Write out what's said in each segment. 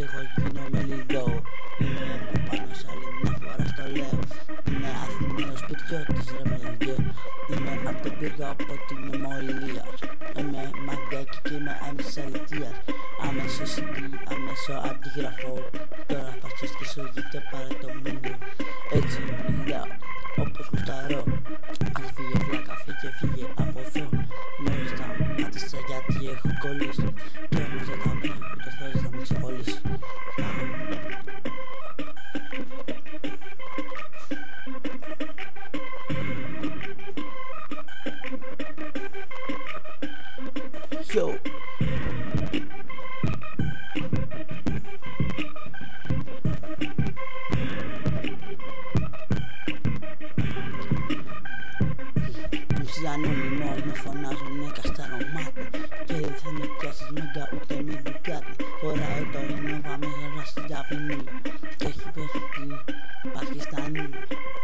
εγώ γίνομαι λίγο. Είμαι ο Πάνος άλλη μια φορά στο λέω. Είμαι Αθηναίος πυριώτης ρε μελιέ. Είμαι απ' τον Πύργο οπότε είμαι μολύας. Είμαι μαγκάκι και είμαι αμεσαλιτίας. Άμεσο CD, άμεσο αντίγραφο. Τώρα φασίς και σου γύφτε πάρε το μουνό. Έτσι μιλάω όπως γουσταρώ. Αν φύγε βλάκα φύγε από εδώ. Μόλις τα μάτισα γιατί έχω κολλήσει. Και όμως δεν θα πει ούτε Θεός θα με ξεχωρίσει. Yo. Ανώνυμο με φωνάζουνε καστανομάτι. Και δεν με πιάσεις μέγκα ούτε με μπουκάτι. Φοράει το Innova μέσα στη Ιαπωνία. Και έχει πέσει την Πακιστάνη.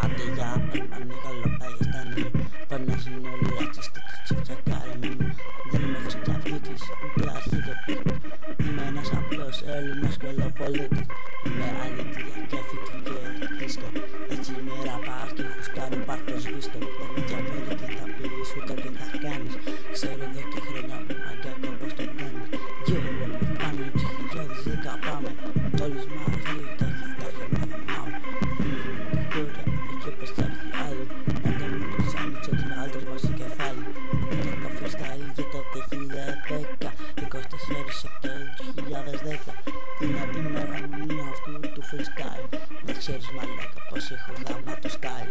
Άντε για ανήγαλο Πακιστάνη. Φωνάζουν όλοι ρατσιστοί τους τσιφτσακάρεμενοι. Δεν είμαι χριστιαβίτης ούτε αρχιδοπίτης. Είμαι ένας απλός Έλληνας κολοπολίτης. Είμαι αλήθεια και φύτη και ρίσκο. Έτσι είμαι ραπάς και χουστάρω πάρτο σβήστο. Δεν με διαφέρει τι θα πεις ούτε τι θα κάνεις. Ξέρω εδώ και χρόνια που μαγκάκο πως το κάνεις. Γύρω πάνω 2010 πάμε. Όλους μαζί τα έχει φτάσει να πάμε. Τώρα εκεί πως θα έρθει άλλο. Να το μην το σάνιτσο την άλτος μας στο κεφάλι. Και το freestyle για το 2010. 24 Οκτώβρη 2010. Είναι η ημερομηνία αυτού του freestyle. Δεν ξέρεις μαλάκα πως έχω γάμα το style.